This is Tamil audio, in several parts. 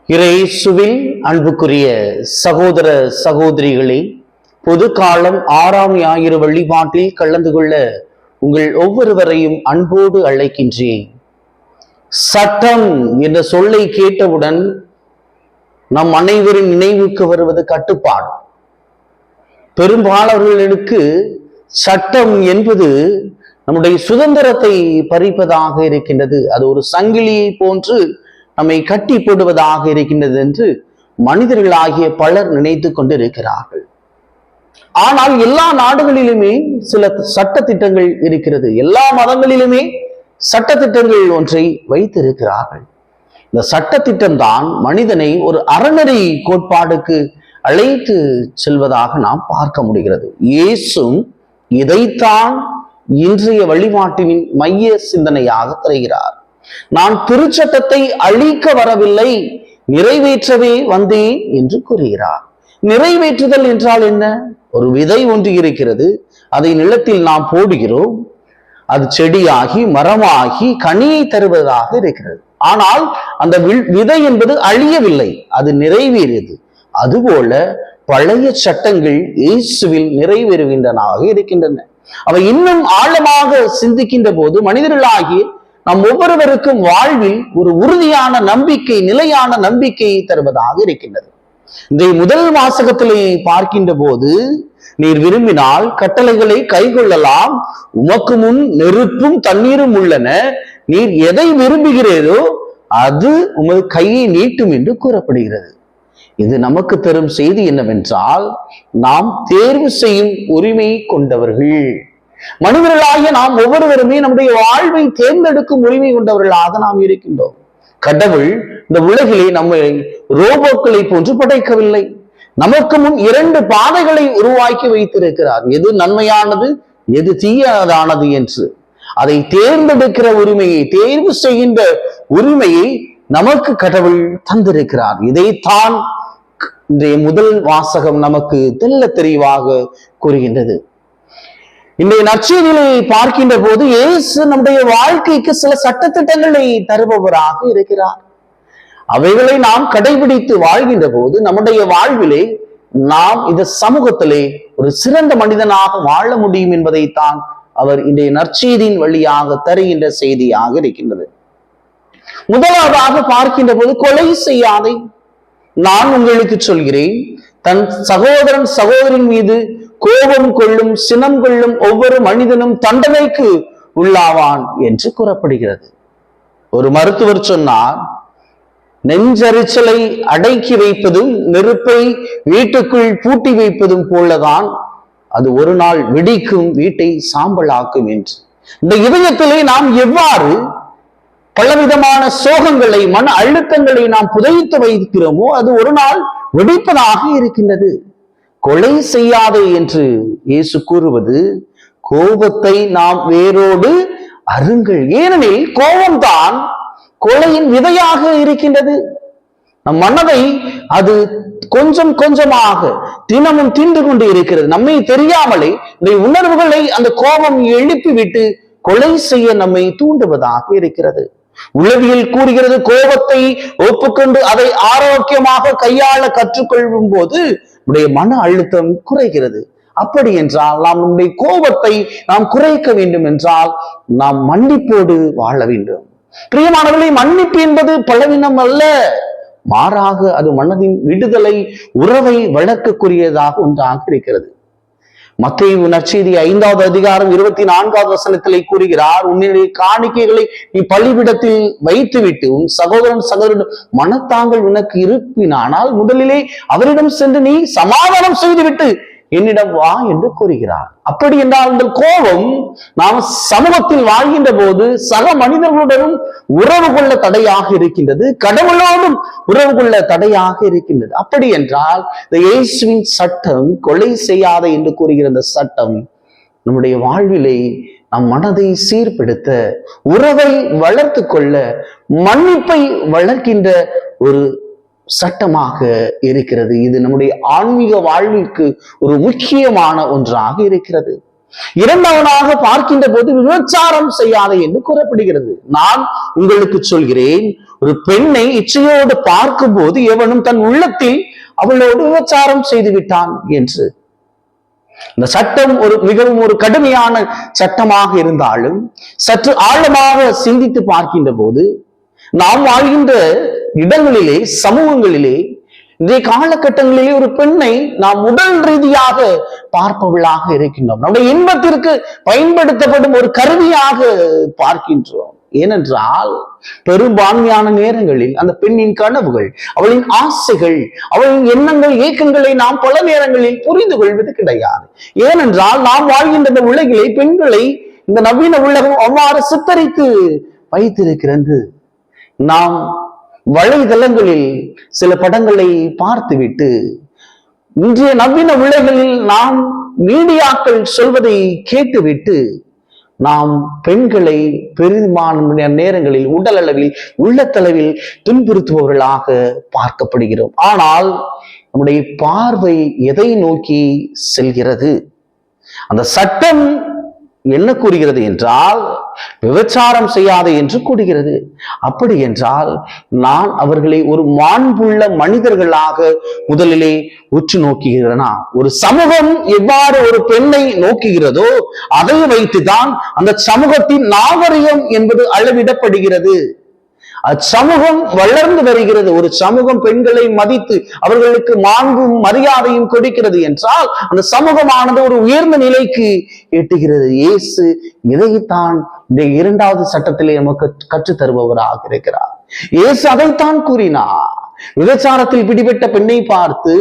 இயேசுவில் அன்புக்குரிய சகோதர சகோதரிகளே, பொது காலம் 6ஆம் ஞாயிறு வழிபாட்டில் கலந்து கொள்ள உங்கள் ஒவ்வொருவரையும் அன்போடு அழைக்கின்றேன். சட்டம் என்ற சொல்லை கேட்டவுடன் நம் அனைவரின் நினைவுக்கு வருவது கட்டுப்பாடு. பெரும்பாலானவர்களுக்கு சட்டம் என்பது நம்முடைய சுதந்திரத்தை பறிப்பதாக இருக்கின்றது. அது ஒரு சங்கிலியை போன்று நம்மை கட்டி போடுவதாக இருக்கின்றது என்று மனிதர்களாகிய பலர் நினைத்து கொண்டிருக்கிறார்கள். ஆனால் எல்லா நாடுகளிலுமே சில சட்ட திட்டங்கள் இருக்கிறது. எல்லா மதங்களிலுமே சட்ட திட்டங்கள் ஒன்றை வைத்திருக்கிறார்கள். இந்த சட்ட திட்டம் தான் மனிதனை ஒரு அறநெறி கோட்பாடுக்கு அழைத்து செல்வதாக நாம் பார்க்க முடிகிறது. இயேசுவும் இதைத்தான் இன்றைய வழிபாட்டின் மைய சிந்தனையாக தருகிறார். நான் திருச்சட்டத்தை அழிக்க வரவில்லை, நிறைவேற்றவே வந்தேன் என்று கூறுகிறார். நிறைவேற்றுதல் என்றால் என்ன? ஒரு விதை ஒன்று இருக்கிறது, அதை நிலத்தில் நாம் போடுகிறோம், அது செடியாகி மரமாகி கனியை தருவதாக இருக்கிறது. ஆனால் அந்த விதை என்பது அழியவில்லை, அது நிறைவேறியது. அதுபோல பழைய சட்டங்கள் இயேசுவில் நிறைவேறுகின்றனவாக இருக்கின்றன. அவை இன்னும் ஆழமாக சிந்திக்கின்ற போது மனிதர்களாகி நம் ஒவ்வொருவருக்கும் வாழ்வில் ஒரு உறுதியான நம்பிக்கை, நிலையான நம்பிக்கையை தருவதாக இருக்கின்றது. இந்த முதல் வாசகத்திலே பார்க்கின்ற போது, நீர் விரும்பினால் கட்டளைகளை கைக்கொள்ளலாம், உமக்கு முன் நெருப்பும் தண்ணீரும் உள்ளன, நீர் எதை விரும்புகிறீரோ அது உமது கையை நீட்டும் என்று கூறப்படுகிறது. இது நமக்கு தரும் செய்தி என்னவென்றால், நாம் தேர்வு செய்யும் உரிமை கொண்டவர்கள். மனிதர்களாகிய நாம் ஒவ்வொருவருமே நம்முடைய வாழ்வை தேர்ந்தெடுக்கும் உரிமை கொண்டவர்களாக நாம் இருக்கின்றோம். கடவுள் இந்த உலகிலே நம்மை ரோபோக்களை போன்று படைக்கவில்லை. நமக்கு முன் 2 பாதைகளை உருவாக்கி வைத்திருக்கிறார். எது நன்மையானது, எது தீயதானது என்று அதை தேர்ந்தெடுக்கிற உரிமையை, தேர்வு செய்கின்ற உரிமையை நமக்கு கடவுள் தந்திருக்கிறார். இதைத்தான் இன்றைய முதல் வாசகம் நமக்கு தெள்ள தெளிவாக கூறுகின்றது. இன்றைய நற்செய்தியை பார்க்கின்ற போது இயேசு நம்முடைய வாழ்க்கைக்கு சில சட்டத்திட்டங்களை தருபவராக இருக்கிறார். அவைகளை நாம் கடைபிடித்து வாழ்கின்ற போது நம்முடைய வாழ்விலே நாம் இந்த சமூகத்திலே ஒரு சிறந்த மனிதனாக வாழ முடியும் என்பதைத்தான் அவர் இன்றைய நற்செய்தியின் வழியாக தருகின்ற செய்தியாக இருக்கின்றது. முதலாவதாக பார்க்கின்ற போது, கொலை செய்யாதே. நான் உங்களுக்கு சொல்கிறேன், தன் சகோதரன் சகோதரின் மீது கோபம் கொள்ளும், சினம் கொள்ளும் ஒவ்வொரு மனிதனும் தண்டனைக்கு உள்ளாவான் என்று கூறப்படுகிறது. ஒரு மருத்துவர் சொன்னார், நெஞ்சரிச்சலை அடக்கி வைப்பதும் நெருப்பை வீட்டுக்குள் பூட்டி வைப்பதும் போலதான் அது ஒரு நாள் வெடிக்கும், வீட்டை சாம்பலாக்கும் என்று. இந்த இதயத்திலே நாம் எவ்வாறு பலவிதமான சோகங்களை, மன அழுத்தங்களை நாம் புதைத்து வைக்கிறோமோ அது ஒரு நாள் வெடிப்பதாக இருக்கின்றது. கொலை செய்யாதே என்று இயேசு கூறுவது, கோபத்தை நாம் வேரோடு அருங்கள். ஏனெனில் கோபம்தான் கொலையின் விதையாக இருக்கின்றது. நம் மனதை அது கொஞ்சம் கொஞ்சமாக தினமும் தின்று கொண்டு இருக்கிறது. நம்மை தெரியாமலே இந்த உணர்வுகளை அந்த கோபம் எழுப்பிவிட்டு கொலை செய்ய நம்மை தூண்டுவதாக இருக்கிறது. உளவியல் கூறுகிறது, கோபத்தை ஒப்புக்கொண்டு அதை ஆரோக்கியமாக கையாள கற்றுக்கொள்ளும் போது நம்முடைய மன அழுத்தம் குறைகிறது. அப்படி என்றால் நாம் நம்முடைய கோபத்தை நாம் குறைக்க வேண்டும் என்றால் நாம் மன்னிப்போடு வாழ வேண்டும். பிரியமானவர்களே, மன்னிப்பு என்பது பலவீனம் அல்ல, மாறாக அது மனதின் விடுதலை, உறவை வளர்க்கக்கூடியதாக ஒன்றாக இருக்கிறது. மத்தேயு நற்செய்தி 5வது அதிகாரம் 24வது வசனத்திலே கூறுகிறார், உன்னுடைய காணிக்கைகளை நீ பலிபீடத்தில் வைத்துவிட்டு உன் சகோதரன் மனத்தாங்கள் உனக்கு இருப்பினானால் முதலிலே அவரிடம் சென்று நீ சமாதானம் செய்துவிட்டு என்னிடம் வா என்று கூறுகிறார். அப்படி என்றால் இந்த கோபம் நாம் சமூகத்தில் வாழ்கின்ற போது சக மனிதர்களுடனும் உறவு கொள்ள தடையாக இருக்கின்றது, கடவுளோடும் உறவு கொள்ள தடையாக இருக்கின்றது. அப்படி என்றால் இந்த இயேசுவின் சட்டம், கொலை செய்யாதே என்று கூறுகிற இந்த சட்டம் நம்முடைய வாழ்விலே நம் மனதை சீர்படுத்த, உறவை வளர்த்து கொள்ள, மன்னிப்பை வளர்க்கின்ற ஒரு சட்டமாக இருக்கிறது. இது நம்முடைய ஆன்மீக வாழ்விற்கு ஒரு முக்கியமான ஒன்றாக இருக்கிறது. இரண்டாவதாக பார்க்கின்ற போது விபச்சாரம் செய்யாதே என்று கூறப்படுகிறது. நான் உங்களுக்கு சொல்கிறேன், ஒரு பெண்ணை இச்சையோடு பார்க்கும் போது எவனும் தன் உள்ளத்தில் அவளோடு விபச்சாரம் செய்து விட்டான் என்று. இந்த சட்டம் மிகவும் ஒரு கடுமையான சட்டமாக இருந்தாலும் சற்று ஆழமாக சிந்தித்து பார்க்கின்ற போது நாம் வாழ்கின்ற இடங்களிலே, சமூகங்களிலே, இன்றைய காலகட்டங்களிலே ஒரு பெண்ணை நாம் உடல் ரீதியாக பார்ப்பவர்களாக இருக்கின்றோம். நம்முடைய இன்பத்திற்கு பயன்படுத்தப்படும் ஒரு கருவியாக பார்க்கின்றோம். ஏனென்றால் பெரும்பான்மையான நேரங்களில் அந்த பெண்ணின் கனவுகள், அவளின் ஆசைகள், அவளின் எண்ணங்கள், ஏக்கங்களை நாம் பல நேரங்களில் புரிந்து கொள்வது கிடையாது. ஏனென்றால் நாம் வாழ்கின்ற இந்த உலகிலே பெண்களை இந்த நவீன உலகம் அவ்வாறு சித்தரித்து வைத்திருக்கிறது. நாம் வலைதளங்களில் சில படங்களை பார்த்துவிட்டு இன்றைய நவீன உலகில் நாம் மீடியாக்கள் சொல்வதை கேட்டுவிட்டு நாம் பெண்களை பெரும்பாலான நேரங்களில் உடல் அளவில், உள்ளத்தளவில் துன்புறுத்துபவர்களாக பார்க்கப்படுகிறோம். ஆனால் நம்முடைய பார்வை எதை நோக்கி செல்கிறது? அந்த சட்டம் என்ன கூறுகிறது என்றால் விபச்சாரம் செய்யாதே என்று கூறுகிறது. அப்படி என்றால் நான் அவர்களை ஒரு மாண்புள்ள மனிதர்களாக முதலிலே உற்று நோக்குகிறேனா? ஒரு சமூகம் எவ்வாறு ஒரு பெண்ணை நோக்குகிறதோ அதை வைத்துதான் அந்த சமூகத்தின் நாகரிகம் என்பது அளவிடப்படுகிறது. அச்சமூகம் வளர்ந்து வருகிறது. ஒரு சமூகம் பெண்களை மதித்து அவர்களுக்கு மாண்பும் மரியாதையும் கொடுக்கிறது என்றால் அந்த சமூகமானது ஒரு உயர்ந்த நிலைக்கு எட்டுகிறது. இயேசு இதைத்தான் இந்த 2வது சட்டத்திலே நமக்கு கற்றுத் தருபவராக இருக்கிறார். இயேசு அதைத்தான் கூறினார். விபச்சாரத்தில் பிடிபட்ட பெண்ணை பார்த்து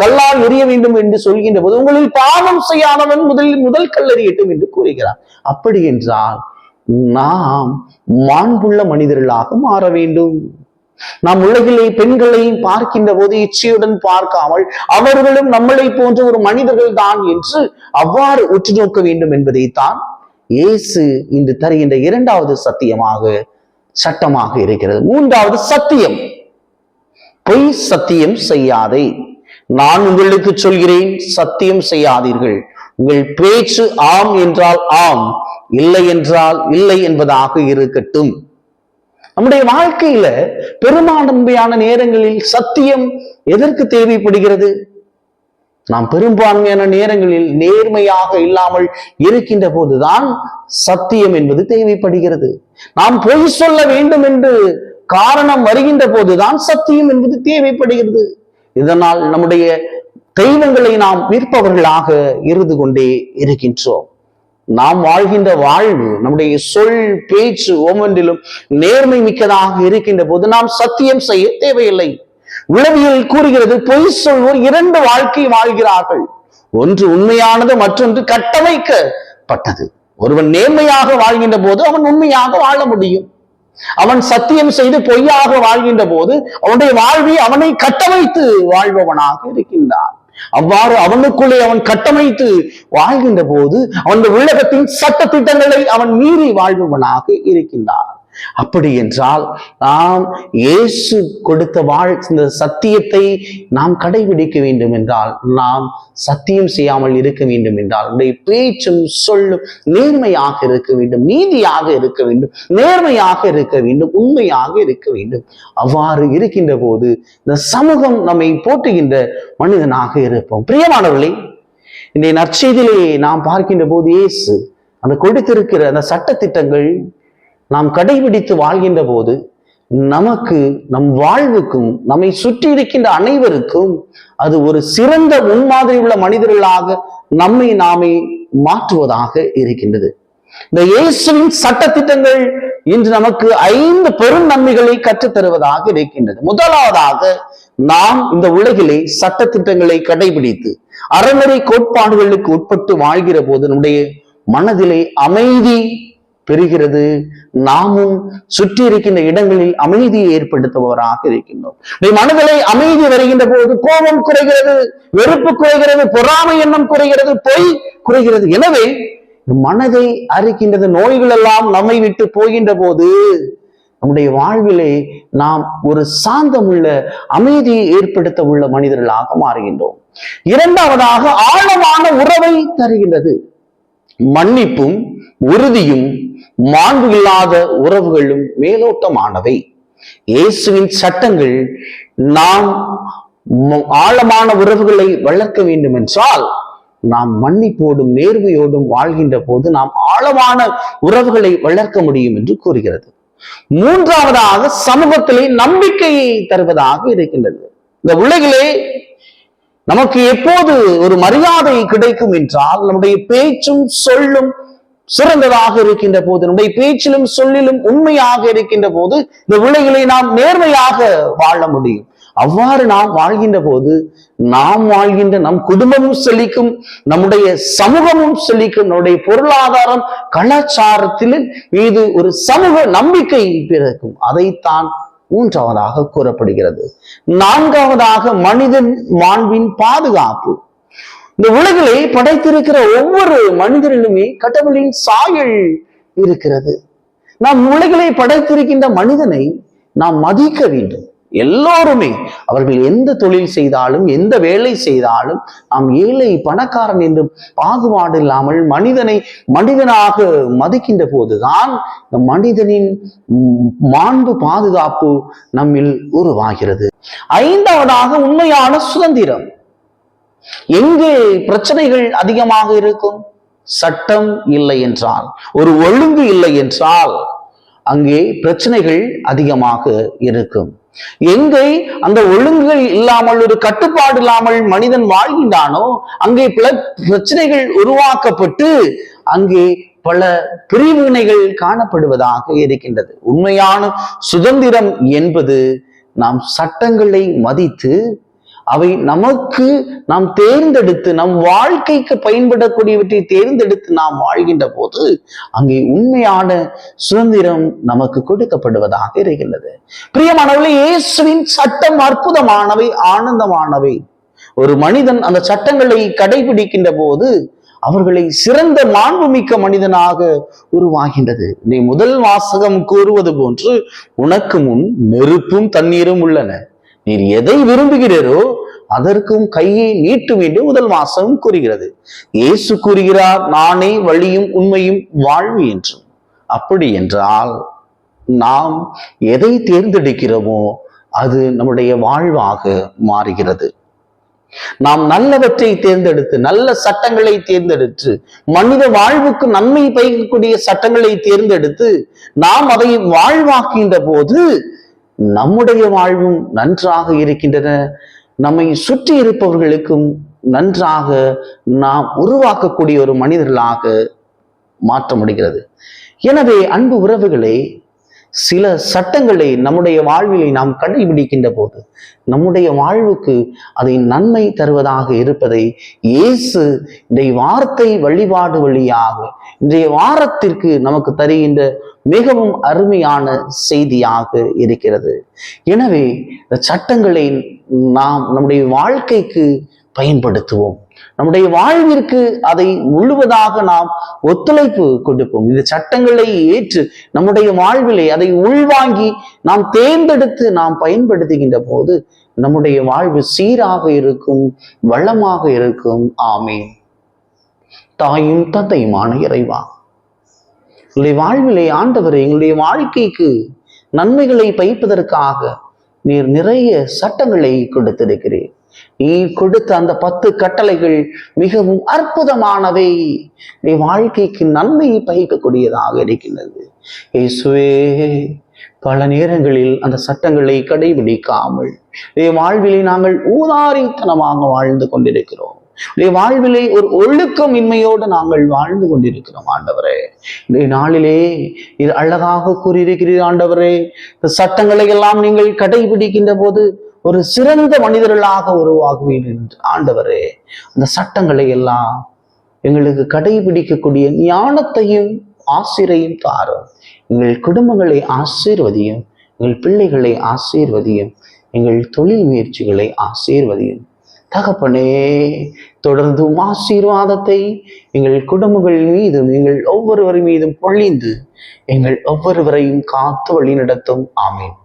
கல்லால் எறிய வேண்டும் என்று சொல்கின்ற போது உங்களில் பாவம் செய்யாதவன் முதல் கல்லெறியட்டும் என்று கூறுகிறார். அப்படி என்றால் நாம் மாண்புள்ள மனிதர்களாக மாற வேண்டும். நாம் உலகிலே பெண்களையும் பார்க்கின்ற போது இச்சையுடன் பார்க்காமல் அவர்களும் நம்மளை போன்ற ஒரு மனிதர்கள் தான் என்று அவ்வாறு உற்று நோக்க வேண்டும் என்பதைத்தான் இயேசு இன்று தருகின்ற 2வது சட்டமாக இருக்கிறது. 3வது சத்தியம், பொய் சத்தியம் செய்யாதே. நான் உங்களுக்கு சொல்கிறேன், சத்தியம் செய்யாதீர்கள். உங்கள் பேச்சு ஆம் என்றால் ஆம், இல்லை என்றால் இல்லை என்பதாக இருக்கட்டும். நம்முடைய வாழ்க்கையில பெரும்பான்மையான நேரங்களில் சத்தியம் எதற்கு தேவைப்படுகிறது? நாம் பெரும்பான்மையான நேரங்களில் நேர்மையாக இல்லாமல் இருக்கின்ற போதுதான் சத்தியம் என்பது தேவைப்படுகிறது. நாம் பொய் சொல்ல வேண்டும் என்று காரணம் வருகின்ற போதுதான் சத்தியம் என்பது தேவைப்படுகிறது. இதனால் நம்முடைய தெய்வங்களை நாம் விற்பவர்களாக இருந்து கொண்டே இருக்கின்றோம். நாம் வாழ்கின்ற வாழ்வு, நம்முடைய சொல் பேச்சு ஒவ்வொன்றிலும் நேர்மை மிக்கதாக இருக்கின்ற போது நாம் சத்தியம் செய்ய தேவையில்லை. உளவியல் கூறுகிறது, பொய் சொல்வோர் 2 வாழ்க்கை வாழ்கிறார்கள். ஒன்று உண்மையானது, மற்றொன்று கட்டமைக்கப்பட்டது. ஒருவன் நேர்மையாக வாழ்கின்ற போது அவன் உண்மையாக வாழ முடியும். அவன் சத்தியம் செய்து பொய்யாக வாழ்கின்ற போது அவனுடைய வாழ்வை அவனை கட்டமைத்து வாழ்பவனாக இருக்கின்றான். அவ்வாறு அவனுக்குள்ளே அவன் கட்டமைத்து வாழ்கின்ற போது அவன் உலகத்தின் சட்ட திட்டங்களை அவன் மீறி வாழ்பவனாக இருக்கின்றான். அப்படி என்றால் நாம் இயேசு கொடுத்த இந்த சத்தியத்தை நாம் கடைபிடிக்க வேண்டும் என்றால், நாம் சத்தியம் செய்யாமல் இருக்க வேண்டும் என்றால், நம்முடைய பேச்சும் சொல்லும் நேர்மையாக இருக்க வேண்டும், நீதியாக இருக்க வேண்டும், நேர்மையாக இருக்க வேண்டும், உண்மையாக இருக்க வேண்டும். அவ்வாறு இருக்கின்ற போது இந்த சமூகம் நம்மை போற்றுகின்ற மனிதனாக இருப்போம். பிரியமானவர்களே, இந்த நற்செய்தியிலே நாம் பார்க்கின்ற போது இயேசு அந்த கொடுத்திருக்கிற அந்த சட்ட திட்டங்கள் நாம் கடைபிடித்து வாழ்கின்ற போது நமக்கு, நம் வாழ்வுக்கும், நம்மை சுற்றி இருக்கின்ற அனைவருக்கும் அது ஒரு சிறந்த முன்மாதிரி உள்ள மனிதர்களாக நம்மை நாமே மாற்றுவதாக இருக்கின்றது. இந்த இயேசுவின் சட்ட திட்டங்கள் இன்று நமக்கு 5 பெரும் நன்மைகளை கற்றுத்தருவதாக இருக்கின்றது. முதலாவதாக, நாம் இந்த உலகிலே சட்ட திட்டங்களை கடைபிடித்து அறநெறி கோட்பாடுகளுக்கு உட்பட்டு வாழ்கிற போது நம்முடைய மனதிலே அமைதி பெறுகிறது. நாமும் சுற்றி இருக்கின்ற இடங்களில் அமைதியை ஏற்படுத்துபவராக இருக்கின்றோம். மனதிலே அமைதி வருகின்ற போது கோபம் குறைகிறது, வெறுப்பு குறைகிறது, பொறாமை எண்ணம் குறைகிறது, பொய் குறைகிறது. எனவே மனதை அறுக்கின்றது. நோய்கள் எல்லாம் நம்மை விட்டு போகின்ற போது நம்முடைய வாழ்விலே நாம் ஒரு சாந்தமுள்ள அமைதியை ஏற்படுத்த உள்ள மனிதர்களாக மாறுகின்றோம். இரண்டாவதாக, ஆழமான உறவை தருகின்றது. மன்னிப்பும் உறுதியும் மாண்பு இல்லாத உறவுகளும் மேலோட்டமானவை. இயேசுவின் சட்டங்கள் நாம் ஆழமான உறவுகளை வளர்க்க வேண்டும் என்றால் நாம் மன்னிப்போடும் நேர்மையோடும் வாழ்கின்ற போது நாம் ஆழமான உறவுகளை வளர்க்க முடியும் என்று கூறுகிறது. மூன்றாவதாக சமூகத்திலே நம்பிக்கையை தருவதாக இருக்கின்றது. இந்த உலகிலே நமக்கு எப்போது ஒரு மரியாதை கிடைக்கும் என்றால் நம்முடைய பேச்சும் சொல்லும் சிறந்ததாக இருக்கின்ற போது, நம்முடைய பேச்சிலும் சொல்லிலும் உண்மையாக இருக்கின்ற போது இந்த உலகிலே நாம் நேர்மையாக வாழ முடியும். அவ்வாறு நாம் வாழ்கின்ற போது நாம் வாழ்கின்ற நம் குடும்பமும் செழிக்கும், நம்முடைய சமூகமும் செழிக்கும், நம்முடைய பொருளாதாரம் கலாச்சாரத்தில் மீது ஒரு சமூக நம்பிக்கை பிறக்கும். அதைத்தான் மூன்றாவதாக கூறப்படுகிறது. நான்காவதாக மனிதன் மாண்பின் பாதுகாப்பு. இந்த உலகிலே படைத்திருக்கிற ஒவ்வொரு மனிதனிலுமே கடவுளின் சாயல் இருக்கிறது. நாம் உலகிலே படைத்திருக்கின்ற மனிதனை நாம் மதிக்க வேண்டும். எல்லோருமே அவர்கள் எந்த தொழில் செய்தாலும் எந்த வேலை செய்தாலும் நாம் ஏழை பணக்காரன் என்று பாகுபாடு இல்லாமல் மனிதனை மனிதனாக மதிக்கின்ற போதுதான் இந்த மனிதனின் மாண்பு பாதுகாப்பு நம்மில் உருவாகிறது. ஐந்தாவதாக உண்மையான சுதந்திரம். எங்கே பிரச்சனைகள் அதிகமாக இருக்கும்? சட்டம் இல்லை என்றால், ஒரு ஒழுங்கு இல்லை என்றால் அங்கே பிரச்சனைகள் அதிகமாக இருக்கும். எங்கே அந்த ஒழுங்குகள் இல்லாமல் ஒரு கட்டுப்பாடு இல்லாமல் மனிதன் வாழ்கின்றானோ அங்கே பல பிரச்சனைகள் உருவாக்கப்பட்டு அங்கே பல பிரிவினைகள் காணப்படுவதாக இருக்கின்றது. உண்மையான சுதந்திரம் என்பது நாம் சட்டங்களை மதித்து அவை நமக்கு நாம் தேர்ந்தெடுத்து நம் வாழ்க்கைக்கு பயன்படக்கூடியவற்றை தேர்ந்தெடுத்து நாம் வாழ்கின்ற போது அங்கே உண்மையான சுதந்திரம் நமக்கு கொடுக்கப்படுவதாக இருக்கின்றது. பிரியமானவர்களே, இயேசுவின் சட்டம் அற்புதமானவை, ஆனந்தமானவை. ஒரு மனிதன் அந்த சட்டங்களை கடைபிடிக்கின்ற போது அவர்களை சிறந்த மாண்புமிக்க மனிதனாக உருவாகின்றது. நீ முதல் வாசகம் கூறுவது போன்று உனக்கு முன் நெருப்பும் தண்ணீரும் உள்ளன, நீர் எதை விரும்புகிறீரோ அதற்கும் கையை நீட்டும் என்று முதல் வாசகம் கூறுகிறது. இயேசு கூறுகிறார், நானே வழியும் உண்மையும் வாழ்வு என்றும். அப்படி என்றால் நாம் எதை தேர்ந்தெடுக்கிறோமோ அது நம்முடைய வாழ்வாக மாறுகிறது. நாம் நல்லவற்றை தேர்ந்தெடுத்து நல்ல சட்டங்களை தேர்ந்தெடுத்து மனித வாழ்வுக்கு நன்மை பயக்கக்கூடிய சட்டங்களை தேர்ந்தெடுத்து நாம் அதை வாழ்வாக்கின்ற போது நம்முடைய வாழ்வும் நன்றாக இருக்கின்றன, நம்மை சுற்றி இருப்பவர்களுக்கும் நன்றாக நாம் உருவாக்கக்கூடிய ஒரு மனிதர்களாக மாற்ற முடிகிறது. எனவே அன்பு உறவுகளே, சில சட்டங்களை நம்முடைய வாழ்விலை நாம் கடைபிடிக்கின்ற போது நம்முடைய வாழ்வுக்கு அதை நன்மை தருவதாக இருப்பதை இயேசு இன்றைய வார்த்தை வழிபாடு வழியாக இன்றைய வாரத்திற்கு நமக்கு தருகின்ற மிகவும் அருமையான செய்தியாக இருக்கிறது. எனவே இந்த சட்டங்களை நாம் நம்முடைய வாழ்க்கைக்கு பயன்படுத்துவோம், நம்முடைய வாழ்விற்கு அதை முழுவதாக நாம் ஒத்துழைப்பு கொடுப்போம். இந்த சட்டங்களை ஏற்று நம்முடைய வாழ்விலே அதை உள்வாங்கி நாம் தேர்ந்தெடுத்து நாம் பயன்படுத்துகின்ற போது நம்முடைய வாழ்வு சீராக இருக்கும், வளமாக இருக்கும். ஆமென். தாயும் தந்தையுமான இறைவா, உங்களுடைய வாழ்விலே ஆண்டவரே, எங்களுடைய வாழ்க்கைக்கு நன்மைகளை பயிப்பதற்காக நீர் நிறைய சட்டங்களை கொடுத்திருக்கிறீர். நீ கொடுத்த அந்த 10 கட்டளைகள் மிகவும் அற்புதமானவை, நீ வாழ்க்கைக்கு நன்மையை பயக்கக்கூடியதாக இருக்கின்றது. இயேசுவே, பல நேரங்களில் அந்த சட்டங்களை கடைபிடிக்காமல் வாழ்விலே நாங்கள் ஊதாரித்தனமாக வாழ்ந்து கொண்டிருக்கிறோம். வாழ்விலே ஒரு ஒழுக்கம் இன்மையோடு நாங்கள் வாழ்ந்து கொண்டிருக்கிறோம். ஆண்டவரே, இந்த நாளிலே இது அழகாக கூறியிருக்கிறீர். ஆண்டவரே, இந்த சட்டங்களை எல்லாம் நீங்கள் கடைபிடிக்கின்ற போது ஒரு சிறந்த மனிதர்களாக உருவாகுவீர்கள் என்று ஆண்டவரே, அந்த சட்டங்களை எல்லாம் எங்களுக்கு கடைபிடிக்கக்கூடிய ஞானத்தையும் ஆசிரையும் தாரும். எங்கள் குடும்பங்களை ஆசீர்வதியும், எங்கள் பிள்ளைகளை ஆசீர்வதியும், எங்கள் தொழில் முயற்சிகளை ஆசீர்வதியும். தகப்பனே, தொடர்ந்தும் ஆசீர்வாதத்தை எங்கள் குடும்பங்கள் மீதும் எங்கள் ஒவ்வொருவர் மீதும் பொழிந்து எங்கள் ஒவ்வொருவரையும் காத்து வழி நடத்தும். ஆமீன்.